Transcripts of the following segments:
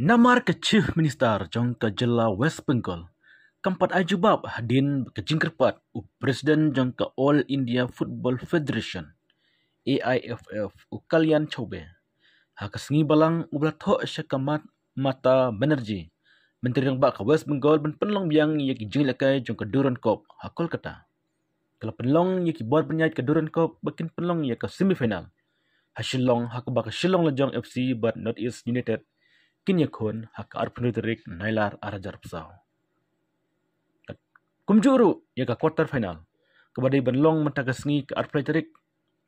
Namar ke Chief Minister jong ke Jela West Bengal. Kampat ajubab hadin ke jingkerpat u Presiden jong ke All India Football Federation AIFF u kalian cobe. Hakesengi balang ublah tho syakamat mata Banerjee. Menteri yang bak ke West Bengal ben penlong biang ye ki jing lakai jong ke Duran Cup hakol kata. Kalau penlong ye ki buat penyait ke Duran Cup bakin penlong ye ke semifinal. Hasilong hakabak Shillong Lejong FC but North East United kinyakon hak arpenutrik nailar arajar pesau. Kumjuru ya ke quarter final. Kebadai benlong mentagasngi ke arpenutrik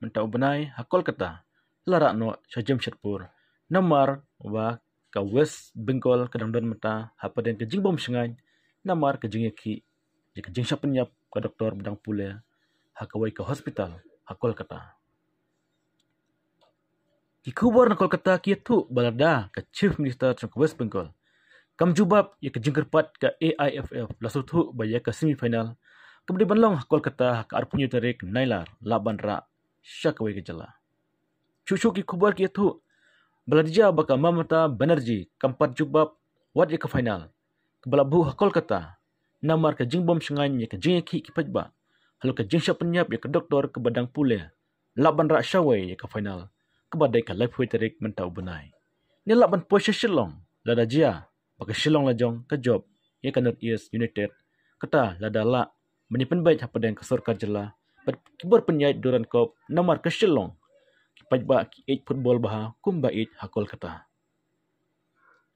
mentau benai hakol kata. Larak no Syajam Syatpur. Namar wa ke West Bengal kedangdan mata hapaden ke jingbom sengai. Namar ke jingeki. Jika jing syapenyap ke doktor bedang pule. Hakawai ke hospital hakol kata. Kikubar na Kolkata kia tu balada ke Chief Minister ke West Bengal. Kam jubab ya ke jingkerpat ke AIFF lasu tu baya ke semifinal. Kemudian banlong Kolkata ke arpunyu tarik nailar laban ra syakawai ke jala. Cucu kikubar kia tu baladija baka Mamata Banerjee kampat jubab wat ya ke final. Kebalabu Kolkata namar ke jingbom sengan ya ke jingeki kipajba. Halu ke jingsya penyap ya ke doktor ke badang pule. Laban ra syawai ya ke final. Kebadai ka life tarik mentau benai. Ni laban posya Shillong, lada jia, bagi Shillong lajong ke job, ia ke North East United, kata lada la, menipen baik hapadang ke Sorkar jela, kibar penyait Duran Cup, namar ke Shillong, kipaj ba ki 8 football baha, kumba 8 hakol kata.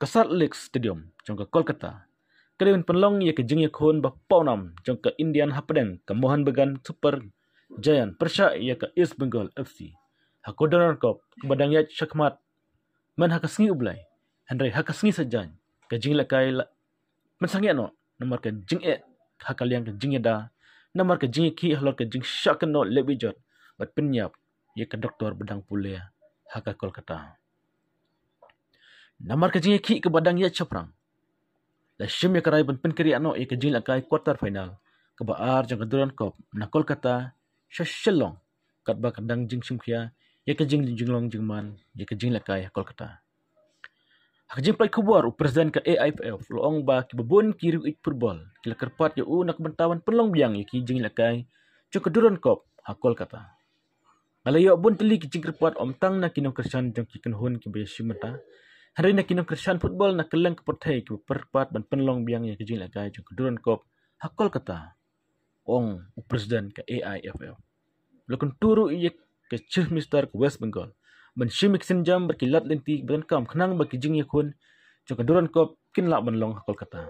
Ke Salt Lake Stadium, jong ke Kolkata, kedewin penlong ia ke jingya khon ba paunam, jong ke Indian hapadang, ke Mohan Bagan Super Giant, persya ia ke East Bengal FC. Hako Duran Cup, kebadang yat syakmat. Man hakasngi ublay. Henry hakasngi sajan. Ke jing lakai mensangya no. Nomor ke jing hakaliang ke jing yada. Nomor ke jing ki halor ke jing syakan no lebijot. Bat penyap. Ye ke doktor bedang pule. Haka Kolkata. Nomor ke jing ki ke badang yat syaprang. La syim ye kerai ben penkeri no. Ye ke jing lakai quarter final. Kebaar jang ke Duran Cup. Na Kolkata. Syashilong. Kat ba kadang jing simkia. Ya ke jing jinglong jingman, ya ke jing lakai Kolkata. Hak jing play kubuar presiden ke AIFF loong ba ki babon kiri it football. Kila kerpat ya nak bentawan penlong biang ya ki jing lakai. Cuk ke Duran Cup hak Kolkata. Ngalayo bun teli ki jing kerpat om tang na kinong kersan jong ki kenhun ki bayasi mata. Hari na kinong kersan football na keleng ke pertai ki perpat ban penlong biang ya ki jing lakai cuk ke Duran Cup hak Kolkata. Ong presiden ke AIFF. Lakon turu iya ke Chief Minister ke West Bengal. Mensyimik senjam berkilat lenti berengkam kenang bagi jing yakun. Jika Duran Cup kinlak benlong Kolkata.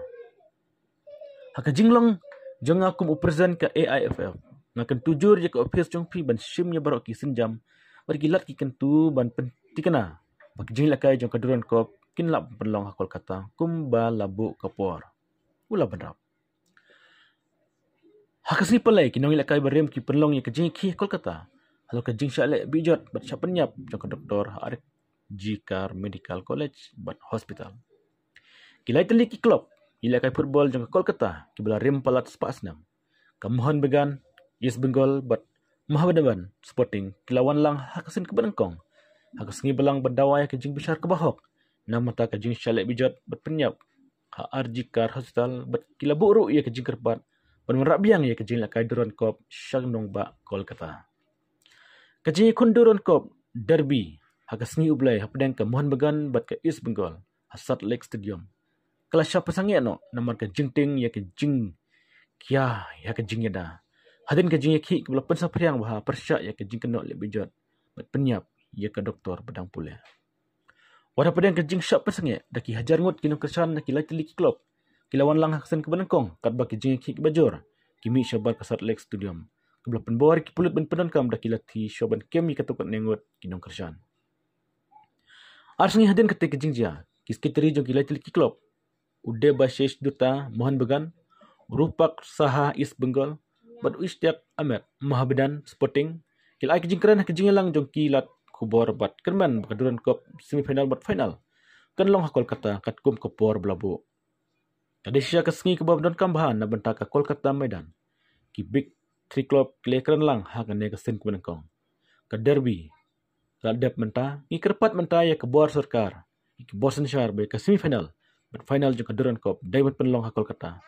Haka jinglong jong akum upresiden ke AIFF. Ngakan tujur je ke ofis jong pi bensyimnya barok ki senjam. Berkilat ki kentu ban pentikana. Bagi jing lakai jong ke Duran Cup kinlak benlong Kolkata. Kumba labu kapor. Ula benrap. Haka sini pelai kinong ilakai berem ki penlong ya ke jing ki Kolkata. Halo ke jing syalek bijot bat syapenyap jong ke doktor Arik Jikar Medical College bat hospital. Kilai teli ki klub ilakai football jong ke Kolkata ki bela rem palat spasnam. Ke Mohan Bagan East Bengal bat Mahabadaban Sporting kilawan lang hakasin ke Benengkong. Hakasengi belang berdawai ke jing besar ke Bahok. Namata ke jing syalek bijot bat penyap. Arik Jikar Hospital bat kilaburu ia ke jing kerpat. Penmerak biang ia ke jing lakai Duran Cup Shangnong ba Kolkata. Kajing kun Duran Cup Derby hakasengi ublay hapadang ke Mohan Bagan bat ke East Bengal Salt Lake Stadium. Kalau siapa sangat no nomor ke jing ting ya ke jing kia ya ke jing yada. Hadin ke jing ki ke belapan sapriang bah persyak ya ke jing kenok lebijot bat penyap ya ke doktor bedang pule. Wada padang ke jing syak pesangit daki hajar ngut kinong kesan daki lai teli ki klub. Kilawan lang hakasen ke Benengkong kat baki jing ki bajor. Kimi syabar ke Salt Lake Stadium. Kebelapan bawar ki pulut ben pedankam dah kilati syoban kemi katukut nengut kinong kersan. Arsengi hadin ketik jingjia. Kiskiteri jong kilai teli ki klub. Ude Bashish Duta Mohan Bagan. Rupak Saha East Bengal. Bat Uistiak Ahmed Mahabadan Sporting. Kilai kejingkeran kejinglang jong kilat kubor bat kerman baka Duran Cup semifinal bat final. Kanlong hakol kata kat kum kopor belabu. Tadi siya kasengi kebab don kambahan na benta ka Kolkata Medan. Ki big 3 club kelekran lang hakan ne kasen Benengkong. Ke Derby. Kadep menta, ngi kerpat menta ya ke Buar Sarkar. Boston Shire by ke semifinal but final jong Duran Cup Diamond Penlong ha Kolkata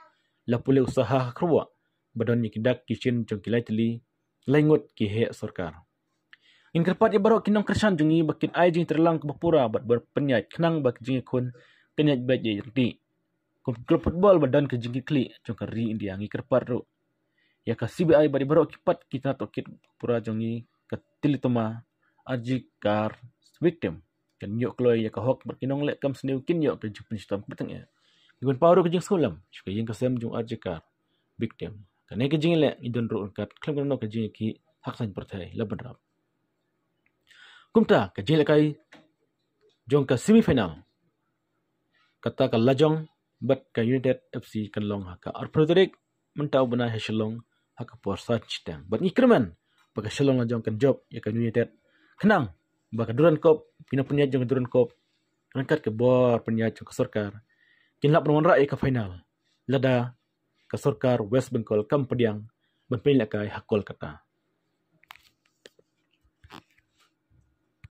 la pule usaha kerwa badon ni kidak kitchen jong kilaitli lengut ki he sarkar in kerpat ya baro kinong kersan jongi bakin ai jing terlang ke bapura bat berpenyat kenang bak jing kun kenyat bat ye rti klub football badan ke jing kli jong kari India ngi kerpat ro ya ka CBI bari baro kipat kita tokit pura jongi ke tilitoma ajikar victim kan yok kloy ya ka hok berkinong lek kam snew kin yok ke jupin sistem beteng ya gun pawro ke jing sulam chuka yeng kasem jung ajikar victim kan ke jing lek idon ro kat klem kan no ke jing ki hak san pertai la benrap kumta ke jing kai jong ka semifinal kata ka lajong bat ka United FC kan long ha ka arprodrik mentau bena heselong ha ka porsa chitang bat ngikrman baka shalong lajong kan job ya kan United kenang baka Duran Cup pina penyat jong Duran Cup angkat ke bor penyat jong ke sarkar kinlap nomor rai ke final lada ke sarkar West Bengal kam pediang ben pelak kai hakol kata